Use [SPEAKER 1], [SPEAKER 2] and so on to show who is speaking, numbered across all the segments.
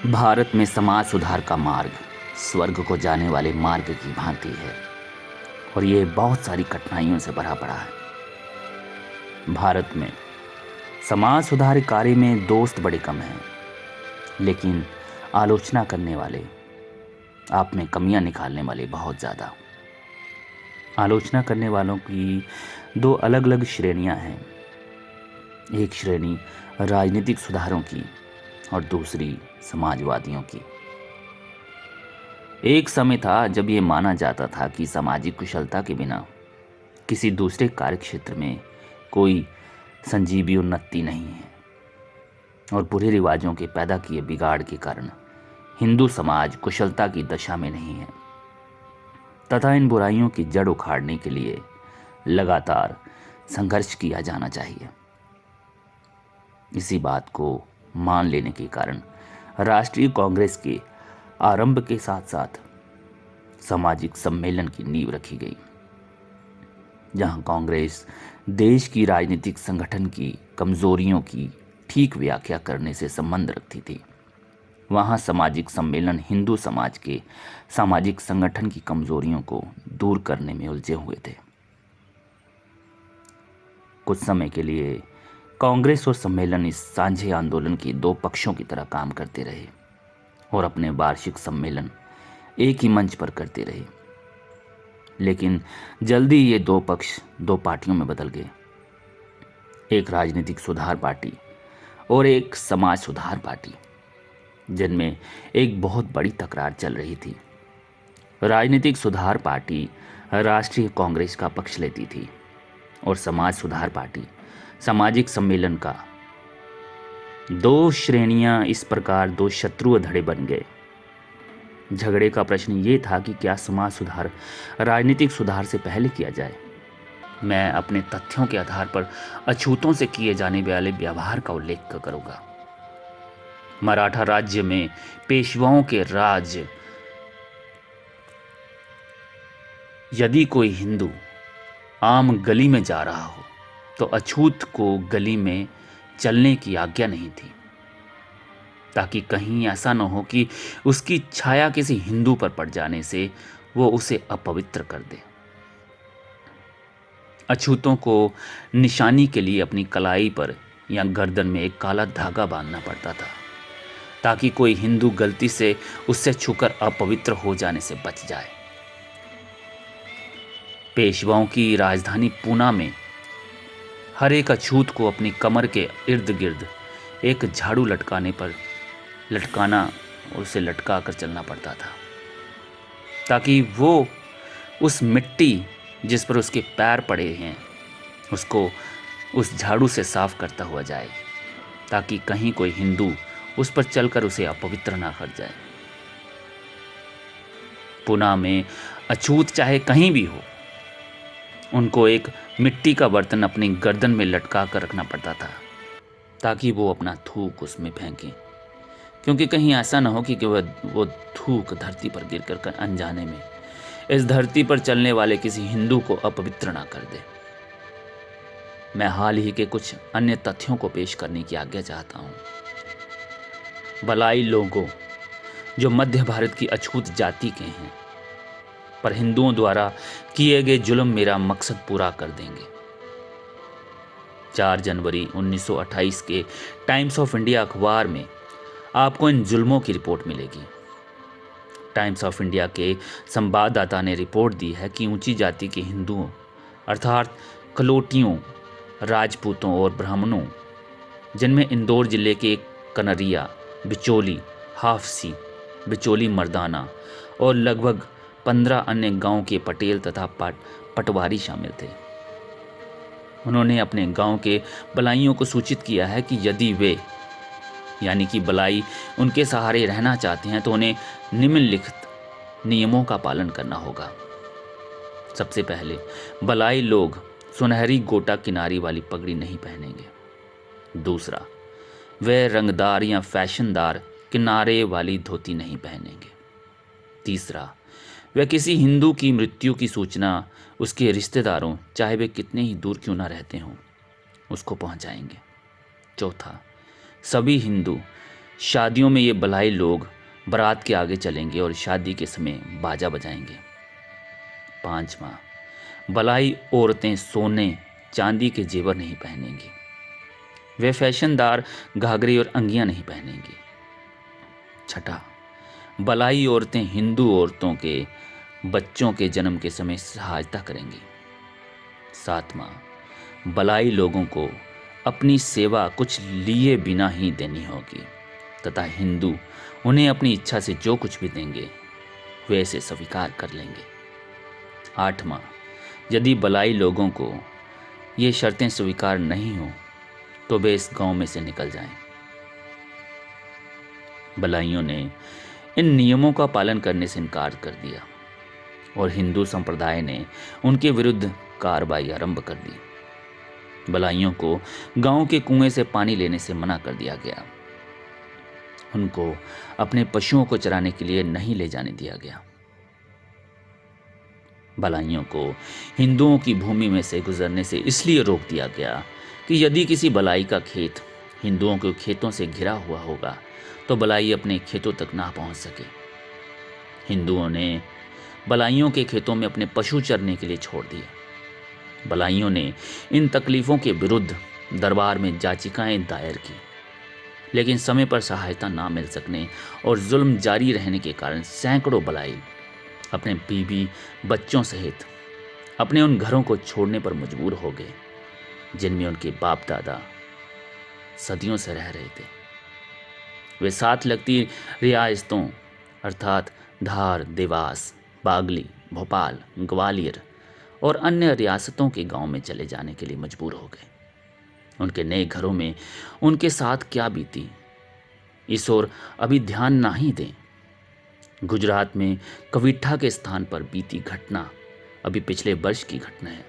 [SPEAKER 1] भारत में समाज सुधार का मार्ग स्वर्ग को जाने वाले मार्ग की भांति है और ये बहुत सारी कठिनाइयों से भरा पड़ा है। भारत में समाज सुधार कार्य में दोस्त बड़े कम हैं, लेकिन आलोचना करने वाले, आप में कमियां निकालने वाले बहुत ज़्यादा। आलोचना करने वालों की दो अलग अलग श्रेणियां हैं। एक श्रेणी राजनीतिक सुधारों की और दूसरी समाजवादियों की। एक समय था जब यह माना जाता था कि सामाजिक कुशलता के बिना किसी दूसरे कार्यक्षेत्र में कोई संजीवी उन्नति नहीं है और बुरे रिवाजों के पैदा किए बिगाड़ के कारण हिंदू समाज कुशलता की दशा में नहीं है तथा इन बुराइयों की जड़ उखाड़ने के लिए लगातार संघर्ष किया जाना चाहिए। इसी बात को मान लेने के कारण राष्ट्रीय कांग्रेस के आरंभ के साथ साथ सामाजिक सम्मेलन की नींव रखी गई, जहां कांग्रेस देश की राजनीतिक संगठन की कमजोरियों की ठीक व्याख्या करने से संबंध रखती थी। वहां सामाजिक सम्मेलन हिंदू समाज के सामाजिक संगठन की कमजोरियों को दूर करने में उलझे हुए थे। कुछ समय के लिए कांग्रेस और सम्मेलन इस सांझे आंदोलन के दो पक्षों की तरह काम करते रहे और अपने वार्षिक सम्मेलन एक ही मंच पर करते रहे। लेकिन जल्दी ये दो पक्ष दो पार्टियों में बदल गए, एक राजनीतिक सुधार पार्टी और एक समाज सुधार पार्टी, जिनमें एक बहुत बड़ी तकरार चल रही थी। राजनीतिक सुधार पार्टी राष्ट्रीय कांग्रेस का पक्ष लेती थी और समाज सुधार पार्टी सामाजिक सम्मेलन का। दो श्रेणियां इस प्रकार दो शत्रु धड़े बन गए। झगड़े का प्रश्न ये था कि क्या समाज सुधार राजनीतिक सुधार से पहले किया जाए। मैं अपने तथ्यों के आधार पर अछूतों से किए जाने वाले व्यवहार का उल्लेख करूंगा। मराठा राज्य में पेशवाओं के राज, यदि कोई हिंदू आम गली में जा रहा हो तो अछूत को गली में चलने की आज्ञा नहीं थी, ताकि कहीं ऐसा न हो कि उसकी छाया किसी हिंदू पर पड़ जाने से वो उसे अपवित्र कर दे। अछूतों को निशानी के लिए अपनी कलाई पर या गर्दन में एक काला धागा बांधना पड़ता था, ताकि कोई हिंदू गलती से उससे छूकर अपवित्र हो जाने से बच जाए। पेशवाओं की राजधानी पूना में हर एक अछूत को अपनी कमर के इर्द गिर्द एक झाड़ू लटकाना और उसे लटका कर चलना पड़ता था, ताकि वो उस मिट्टी जिस पर उसके पैर पड़े हैं उसको उस झाड़ू से साफ करता हुआ जाए, ताकि कहीं कोई हिंदू उस पर चलकर उसे अपवित्र ना कर जाए। पुणे में अछूत चाहे कहीं भी हो, उनको एक मिट्टी का बर्तन अपनी गर्दन में लटका कर रखना पड़ता था, ताकि वो अपना थूक उसमें फेंकें, क्योंकि कहीं ऐसा ना हो कि वो थूक धरती पर गिरकर अनजाने में इस धरती पर चलने वाले किसी हिंदू को अपवित्र ना कर दे। मैं हाल ही के कुछ अन्य तथ्यों को पेश करने की आज्ञा चाहता हूं। बलाई लोगों जो मध्य भारत की अछूत जाति के हैं, पर हिंदुओं द्वारा किए गए जुल्म मेरा मकसद पूरा कर देंगे। 4 जनवरी 1928 के टाइम्स ऑफ इंडिया अखबार में आपको इन जुल्मों की रिपोर्ट मिलेगी। टाइम्स ऑफ इंडिया के संवाददाता ने रिपोर्ट दी है कि ऊंची जाति के हिंदुओं अर्थात कलोटियों, राजपूतों और ब्राह्मणों, जिनमें इंदौर जिले के कनरिया, बिचौली, हाफसी, बिचौली मर्दाना और लगभग 15 अन्य गांव के पटेल तथा पटवारी शामिल थे। उन्होंने अपने गांव के बलाइयों को सूचित किया है कि यदि वे यानी कि बलाई उनके सहारे रहना चाहते हैं तो उन्हें निम्नलिखित नियमों का पालन करना होगा। सबसे पहले, बलाई लोग सुनहरी गोटा किनारी वाली पगड़ी नहीं पहनेंगे। दूसरा, वे रंगदार या फैशनदार किनारे वाली धोती नहीं पहनेंगे। तीसरा, वे किसी हिंदू की मृत्यु की सूचना उसके रिश्तेदारों, चाहे वे कितने ही दूर क्यों ना रहते हों, उसको पहुंचाएंगे। चौथा, सभी हिंदू शादियों में ये बलाई लोग बारात के आगे चलेंगे और शादी के समय बाजा बजाएंगे। 5वां, बलाई औरतें सोने चांदी के जेवर नहीं पहनेंगी। वे फैशनदार घाघरे और अंगियां नहीं पहनेंगी। 6, बलाई औरतें हिंदू औरतों के बच्चों के जन्म के समय सहायता करेंगी। 7वां, बलाई लोगों को अपनी सेवा कुछ लिए बिना ही देनी होगी तथा हिंदू उन्हें अपनी इच्छा से जो कुछ भी देंगे वे इसे स्वीकार कर लेंगे। 8वां, यदि बलाई लोगों को ये शर्तें स्वीकार नहीं हो तो वे इस गांव में से निकल जाएं। बलाइयों ने इन नियमों का पालन करने से इनकार कर दिया और हिंदू संप्रदाय ने उनके विरुद्ध कार्रवाई आरंभ कर दी। बलाइयों को गांव के कुएं से पानी लेने से मना कर दिया गया। उनको अपने पशुओं को चराने के लिए नहीं ले जाने दिया गया। बलाइयों को हिंदुओं की भूमि में से गुजरने से इसलिए रोक दिया गया कि यदि किसी बलाई का खेत हिंदुओं के खेतों से घिरा हुआ होगा तो बलाई अपने खेतों तक ना पहुंच सके। हिंदुओं ने बलाइयों के खेतों में अपने पशु चरने के लिए छोड़ दिया। बलाइयों ने इन तकलीफों के विरुद्ध दरबार में याचिकाएं दायर की, लेकिन समय पर सहायता ना मिल सकने और जुल्म जारी रहने के कारण सैकड़ों बलाई अपने बीवी बच्चों सहित अपने उन घरों को छोड़ने पर मजबूर हो गए जिनमें उनके बाप दादा सदियों से रह रहे थे। वे साथ लगती रियासतों अर्थात धार, देवास, बागली, भोपाल, ग्वालियर और अन्य रियासतों के गांव में चले जाने के लिए मजबूर हो गए। उनके नए घरों में उनके साथ क्या बीती इस ओर अभी ध्यान ना ही दें। गुजरात में कविठा के स्थान पर बीती घटना अभी पिछले वर्ष की घटना है।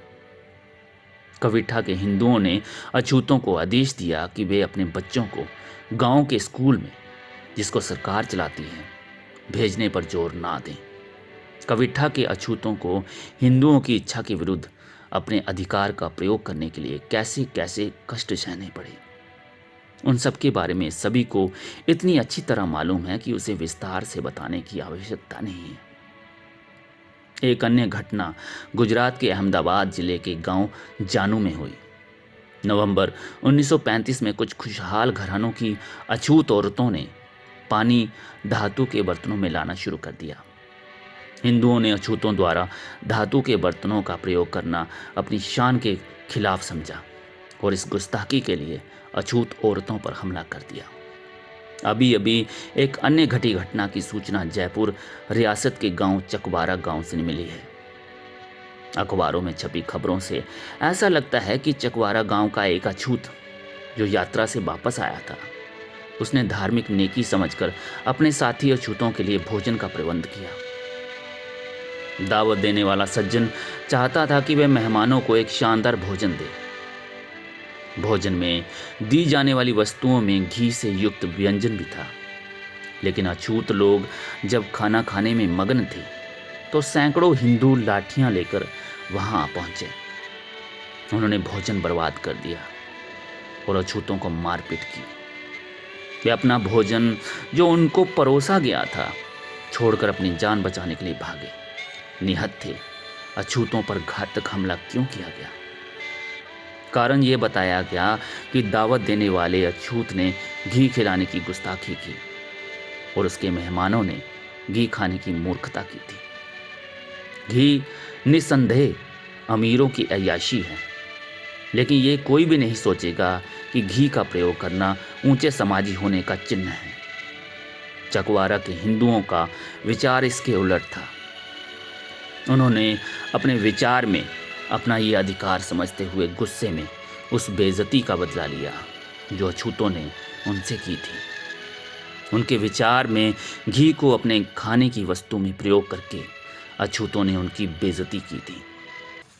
[SPEAKER 1] कविठा के हिंदुओं ने अछूतों को आदेश दिया कि वे अपने बच्चों को गांव के स्कूल में, जिसको सरकार चलाती है, भेजने पर जोर ना दें। कविठा के अछूतों को हिंदुओं की इच्छा के विरुद्ध अपने अधिकार का प्रयोग करने के लिए कैसे कैसे कष्ट सहने पड़े, उन सब के बारे में सभी को इतनी अच्छी तरह मालूम है कि उसे विस्तार से बताने की आवश्यकता नहीं है। एक अन्य घटना गुजरात के अहमदाबाद जिले के गांव जानू में हुई। नवंबर 1935 में कुछ खुशहाल घरानों की अछूत औरतों ने पानी धातु के बर्तनों में लाना शुरू कर दिया। हिंदुओं ने अछूतों द्वारा धातु के बर्तनों का प्रयोग करना अपनी शान के खिलाफ समझा और इस गुस्ताखी के लिए अछूत औरतों पर हमला कर दिया। अभी अभी एक अन्य घटी घटना की सूचना जयपुर रियासत के गांव चकवारा गांव से मिली है। अखबारों में छपी खबरों से ऐसा लगता है कि चकवारा गांव का एक अछूत जो यात्रा से वापस आया था, उसने धार्मिक नेकी समझकर अपने साथी अछूतों के लिए भोजन का प्रबंध किया। दावत देने वाला सज्जन चाहता था कि वह मेहमानों को एक शानदार भोजन दे। भोजन में दी जाने वाली वस्तुओं में घी से युक्त व्यंजन भी था, लेकिन अछूत लोग जब खाना खाने में मग्न थे तो सैकड़ों हिंदू लाठियां लेकर वहां पहुंचे। उन्होंने भोजन बर्बाद कर दिया और अछूतों को मारपीट की। वे अपना भोजन जो उनको परोसा गया था छोड़कर अपनी जान बचाने के लिए भागे। निहत्थे थे, अछूतों पर घातक हमला क्यों किया गया? कारण यह बताया गया कि दावत देने वाले अछूत ने घी खिलाने की गुस्ताखी की और उसके मेहमानों ने घी खाने की मूर्खता की थी। घी निसंदेह अमीरों की अय्याशी है, लेकिन ये कोई भी नहीं सोचेगा कि घी का प्रयोग करना ऊंचे समाजी होने का चिन्ह है। चकवारा के हिंदुओं का विचार इसके उलट था। उन्होंने अपने विचार में अपना ये अधिकार समझते हुए गुस्से में उस बेइज्जती का बदला लिया जो अछूतों ने उनसे की थी। उनके विचार में घी को अपने खाने की वस्तु में प्रयोग करके अछूतों ने उनकी बेइज्जती की थी।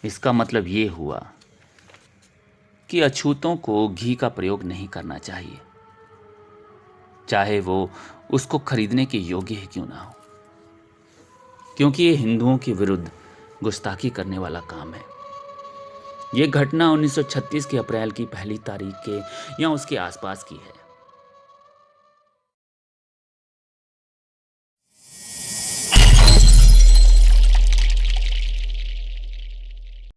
[SPEAKER 1] इसका मतलब ये हुआ कि अछूतों को घी का प्रयोग नहीं करना चाहिए, चाहे वो उसको खरीदने के योग्य ही क्यों ना हो, क्योंकि ये हिंदुओं के विरुद्ध गुस्ताखी करने वाला काम है। यह घटना 1936 के अप्रैल की पहली तारीख के या उसके आसपास की है।